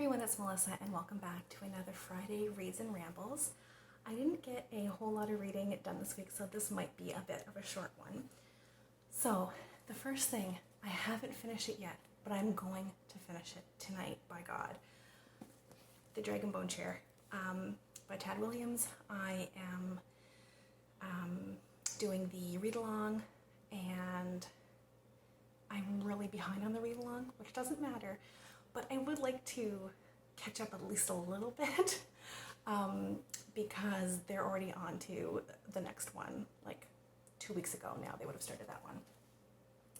everyone, it's Melissa and welcome back to another Friday Reads and Rambles. I didn't get a whole lot of reading done this week, so this might be a bit of a short one. So, the first thing, I haven't finished it yet, but I'm going to finish it tonight, by God. The Dragonbone Chair by Tad Williams. I am doing the read-along, and I'm really behind on the read-along, which doesn't matter. But I would like to catch up at least a little bit because they're already on to the next one, like 2 weeks ago now. They would have started that one.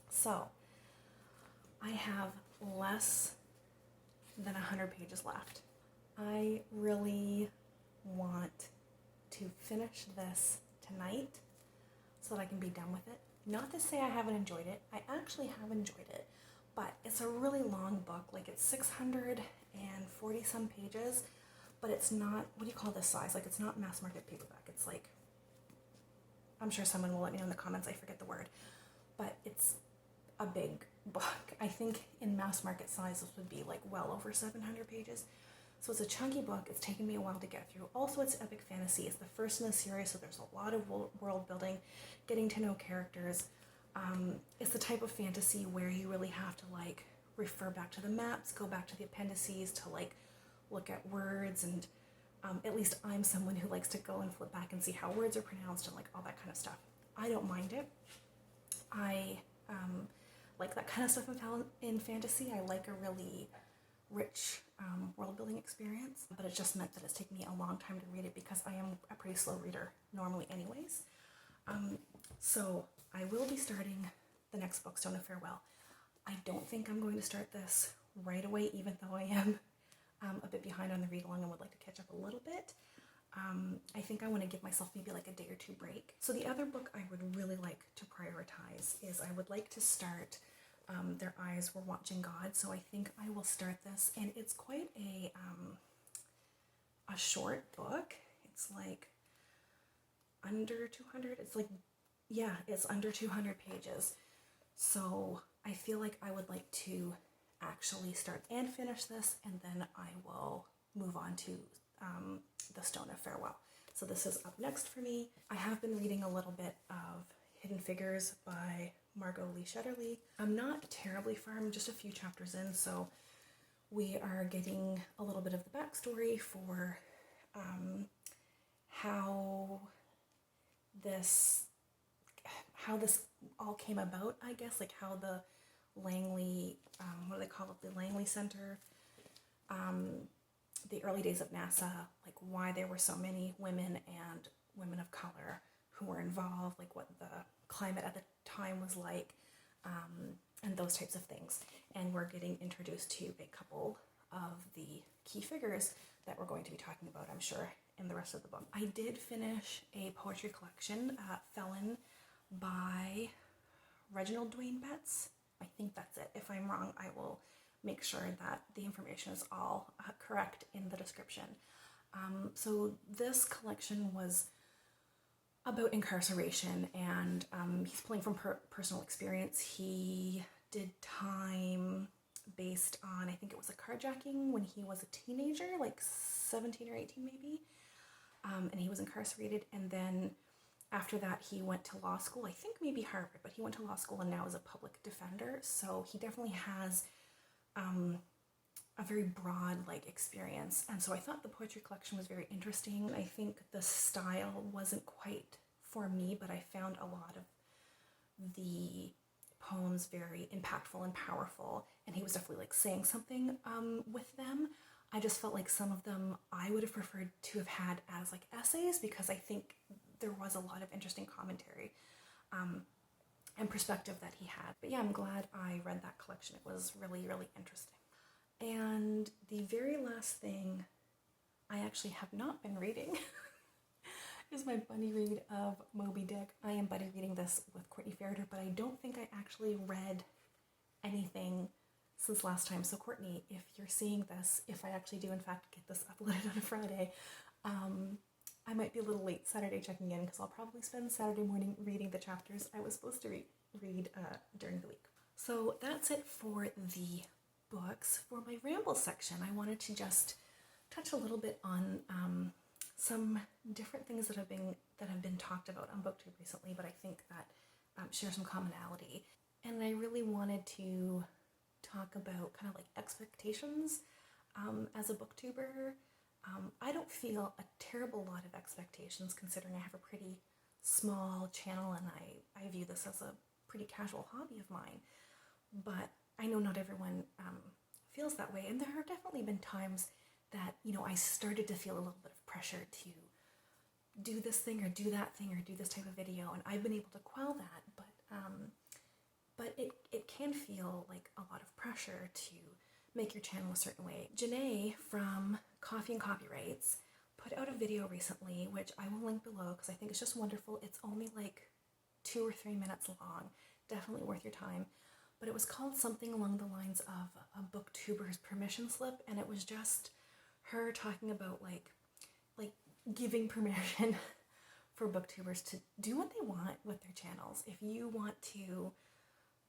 So I have less than 100 pages left. I really want to finish this tonight so that I can be done with it. Not to say I haven't enjoyed it. I actually have enjoyed it. But it's a really long book, like it's 640 some pages, but it's not, what do you call this size? Like it's not mass market paperback. It's like, I'm sure someone will let me know in the comments, I forget the word, but it's a big book. I think in mass market size, this would be like well over 700 pages. So it's a chunky book. It's taken me a while to get through. Also, it's epic fantasy. It's the first in the series, so there's a lot of world building, getting to know characters. It's the type of fantasy where you really have to like refer back to the maps, go back to the appendices to like look at words, and at least I'm someone who likes to go and flip back and see how words are pronounced and like all that kind of stuff. I don't mind it. I like that kind of stuff in fantasy. I like a really rich world building experience, but it just meant that it's taken me a long time to read it because I am a pretty slow reader normally anyways. So I will be starting the next book, Stone of Farewell. I don't think I'm going to start this right away, even though I am a bit behind on the read-along and would like to catch up a little bit. I think I want to give myself maybe like a day or two break. So the other book I would really like to prioritize is I would like to start Their Eyes Were Watching God. So I think I will start this, and it's quite a short book. It's like under 200. It's like, yeah, it's under 200 pages. So I feel like I would like to actually start and finish this, and then I will move on to The Stone of Farewell. So this is up next for me. I have been reading a little bit of Hidden Figures by Margot Lee Shetterly. I'm not terribly far, I'm just a few chapters in, so we are getting a little bit of the backstory for how this all came about, I guess, like how the Langley, what do they call it, the Langley Center, the early days of NASA, like why there were so many women and women of color who were involved, like what the climate at the time was like, and those types of things. And we're getting introduced to a couple of the key figures that we're going to be talking about, I'm sure, in the rest of the book. I did finish a poetry collection, Felon, by Reginald Dwayne Betts. I think that's it. If I'm wrong, I will make sure that the information is all correct in the description. So this collection was about incarceration, and he's pulling from personal experience. He did time based on, I think it was a carjacking when he was a teenager, like 17 or 18 maybe, and he was incarcerated, and then after that he went to law school, I think maybe Harvard, but he went to law school and now is a public defender, so he definitely has a very broad like experience. And so I thought the poetry collection was very interesting. I think the style wasn't quite for me, but I found a lot of the poems very impactful and powerful, and he was definitely like saying something with them. I just felt like some of them I would have preferred to have had as like essays, because I think there was a lot of interesting commentary and perspective that he had. But yeah, I'm glad I read that collection. It was really, really interesting. And the very last thing I actually have not been reading is my buddy read of Moby Dick. I am buddy reading this with Courtney Ferriter, but I don't think I actually read anything since last time. So Courtney, if you're seeing this, if I actually do in fact get this uploaded on a Friday, I might be a little late Saturday checking in, because I'll probably spend Saturday morning reading the chapters I was supposed to read during the week. So that's it for the books, for my Rambles section, I wanted to just touch a little bit on some different things that have been talked about on Booktube recently, but I think that share some commonality. And I really wanted to talk about kind of like expectations as a booktuber. I don't feel a terrible lot of expectations considering I have a pretty small channel and I view this as a pretty casual hobby of mine. But I know not everyone feels that way, and there have definitely been times that, you know, I started to feel a little bit of pressure to do this thing or do that thing or do this type of video, and I've been able to quell that, but it can feel like a lot of pressure to make your channel a certain way. Jayna from Coffee and Copyrights put out a video recently, which I will link below because I think it's just wonderful. It's only like 2 or 3 minutes long, definitely worth your time. But it was called something along the lines of a booktuber's permission slip, and it was just her talking about like giving permission for booktubers to do what they want with their channels. If you want to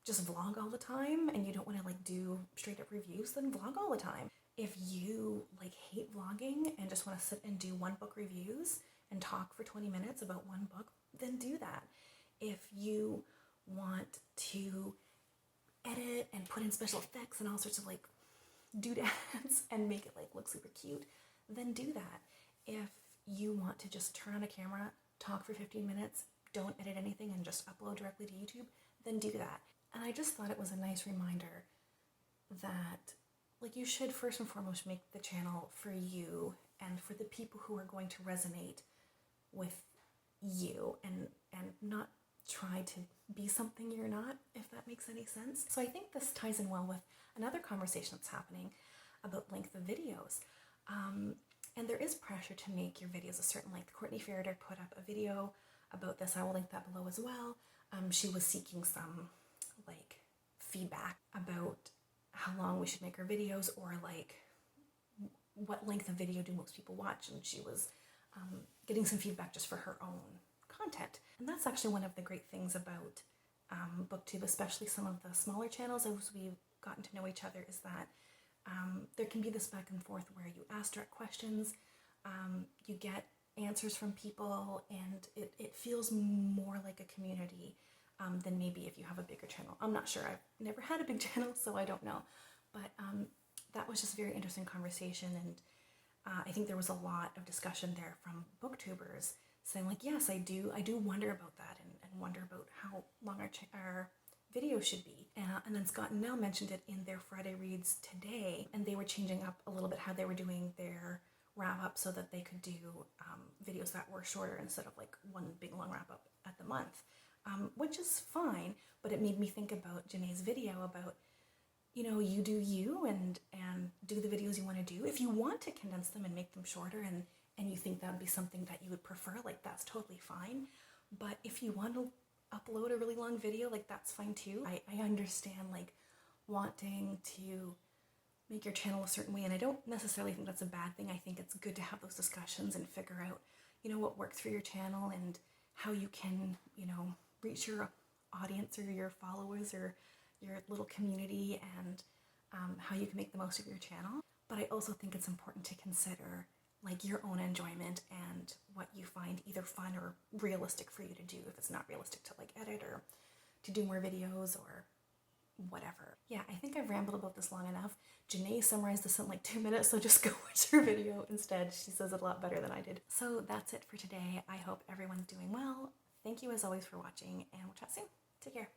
just vlog all the time and you don't want to like do straight up reviews, then vlog all the time. If you like hate vlogging and just want to sit and do one book reviews and talk for 20 minutes about one book, then do that. If you want to edit and put in special effects and all sorts of like doodads and make it like look super cute, then do that. If you want to just turn on a camera, talk for 15 minutes, don't edit anything and just upload directly to YouTube, then do that. And I just thought it was a nice reminder that like you should first and foremost make the channel for you and for the people who are going to resonate with you, and not try to be something you're not, if that makes any sense. So I think this ties in well with another conversation that's happening about length of videos. And there is pressure to make your videos a certain length. Courtney Ferriter put up a video about this. I will link that below as well. She was seeking some like feedback about how long we should make our videos, or like what length of video do most people watch, and she was getting some feedback just for her own content. And that's actually one of the great things about Booktube, especially some of the smaller channels as we've gotten to know each other, is that there can be this back and forth where you ask direct questions, you get answers from people, and it feels more like a community than maybe if you have a bigger channel. I'm not sure, I've never had a big channel, so I don't know. But that was just a very interesting conversation, and I think there was a lot of discussion there from booktubers saying like, yes, I do wonder about that, and wonder about how long our video should be. And then Scott and Nell mentioned it in their Friday Reads today, and they were changing up a little bit how they were doing their wrap up so that they could do videos that were shorter instead of like one big long wrap up at the month, which is fine. But it made me think about Jayna's video about, you know, you do you and do the videos you want to do. If you want to condense them and make them shorter, and you think that would be something that you would prefer, like that's totally fine. But if you want to upload a really long video, like that's fine too. I understand like wanting to make your channel a certain way, and I don't necessarily think that's a bad thing. I think it's good to have those discussions and figure out, you know, what works for your channel and how you can, you know, reach your audience or your followers or your little community, and how you can make the most of your channel. But I also think it's important to consider like your own enjoyment and what you find either fun or realistic for you to do, if it's not realistic to like edit or to do more videos or whatever. Yeah, I think I've rambled about this long enough. Jayna summarized this in like 2 minutes, so just go watch her video instead. She says it a lot better than I did. So that's it for today. I hope everyone's doing well. Thank you as always for watching, and we'll chat soon. Take care.